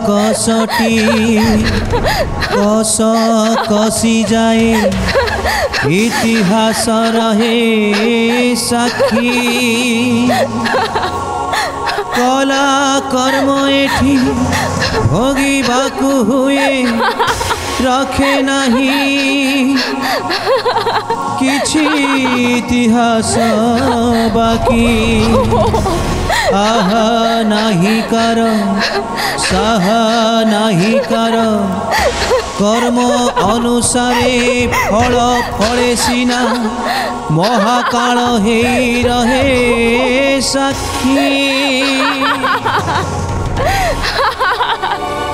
कसटी कस कसी जाए इतिहास रहे साक्षी कला कर्म एठी भोगिबाकु हुए रखे नहीं किछि इतिहास बाकी आहा नहीं कर साह नहीं कर कर्म अनुसारे फल फले सीना महाकाल हे रहे साक्षी।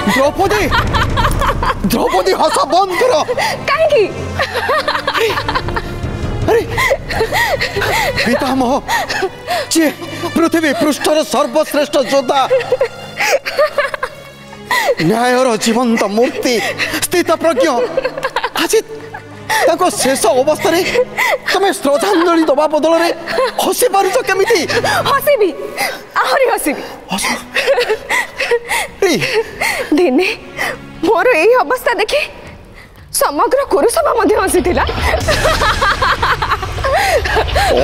द्रौपदी द्रौपदी हस बंद करो कहीं अरे पितामह जे पृथ्वी पृष्ठर सर्वश्रेष्ठ योद्धा न्यायर जीवंत मूर्ति स्थित प्रज्ञ आज शेष अवस्था तुम श्रद्धांजलि दबा बदल में हसी पारुच केमिति हसीबी आहरी हसीबी दिने मोर यही अवस्था देखी समग्र कुरुसभा मध्य हसीथिला। ओ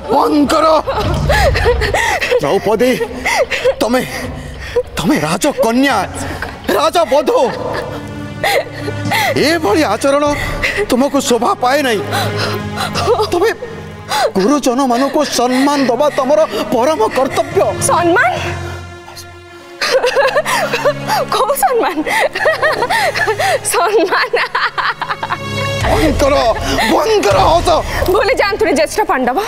बंद करो द्रौपदी तमे तमे राजकन्या राजवधू ए भली आचरण तुमको शोभा पाए नहीं तुम्हें गुरुजन मान को सम्मान दबा तुमर परम कर्तव्य। सम्मान को सम्मान सम्मान बंद करो हस भूली जानतुनी ज्येष्ठ पांडव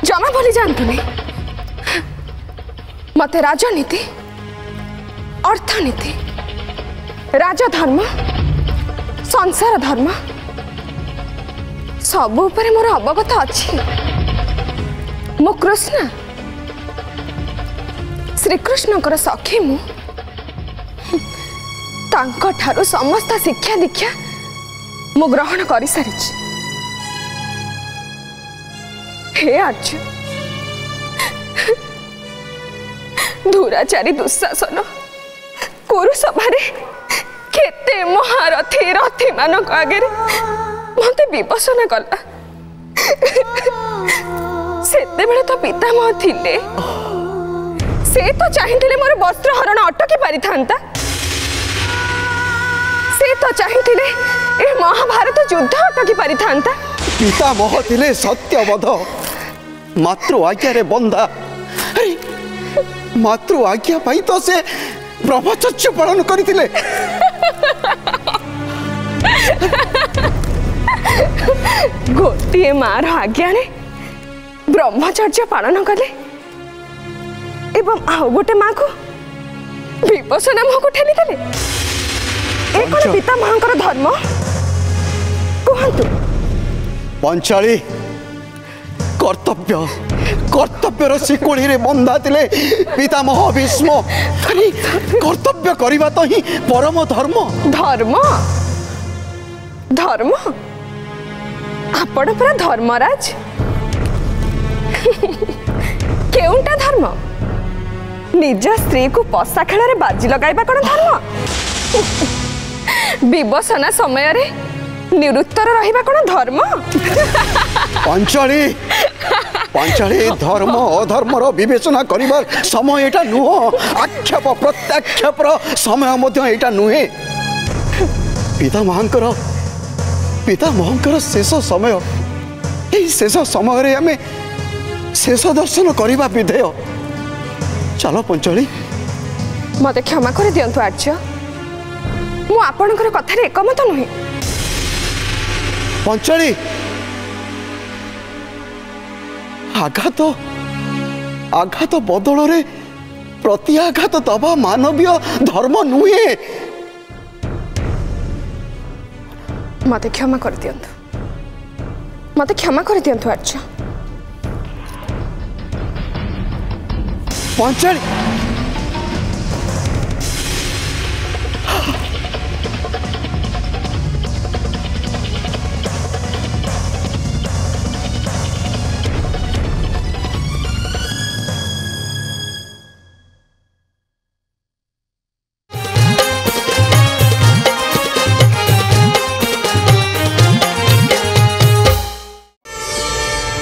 जमा भूली जानतुनी मते राजनीति अर्थनीति राजधर्म संसार धर्म सब उपरे मोर अवगत अच्छी मो कृष्ण श्रीकृष्ण सखी मु ठारू समस्त शिक्षा दीक्षा मु ग्रहण कर सारी। हे अर्जुन दुराचारी दुशासन कुरुसभा केते महारथी रथी मान आगे मत विवसन कला सेते बेले तो पितामह थिले से तो चाहिए मोर वस्त्र हरण अटकी पारि थांता से तो चाहिए ए महाभारत युद्ध अटकी पारि थांता। पितामह थिले सत्यवध मातृ आज्ञा रे बंधा मातृ आज्ञा पाई तो से ब्रह्मचर्य पालन करथिले गोटे मार आज्ञा रे ब्रह्मचर्य पालन कले एवं आउ गोटे माँ को विपसना मुह को ठेली देले ए कोन पिता मांकर धर्म कहंतु। पंचाली कर्तव्य कर्तव्यर शिकोड़ी रे बंधा थिले पितामह भीष्म कर्तव्य करिबा तो ही परम धर्म। धर्म धर्म आपण पूरा धर्मराज केउंटा धर्म निज स्त्री को पशा खेल बाजी लगाइबा कौन धर्म विवसना समय रे निरुत्तर रहिबा कौन धर्म। पंचाली पंचाली धर्म अधर्मर विवेचना करिबार समय एटा नुह आक्षेप प्रत्याक्षेपर समय मध्य एटा नुहे पितामहंकर शेष समय यही शेष समय रे आमे शेष दर्शन करिबा विधेय चलो पंचाली मते क्षमा कर दियंतु आर्य मु आपणकर कथारे एकमत नुहे। पंचाली आघात आघात बदल रे प्रत्याघात दबा मानवीय धर्म नुहे। मते क्षमा कर दियंतु मते क्षमा कर दियंतु आर्य। पंचाली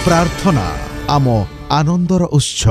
प्रार्थना आम आनंदर उत्स।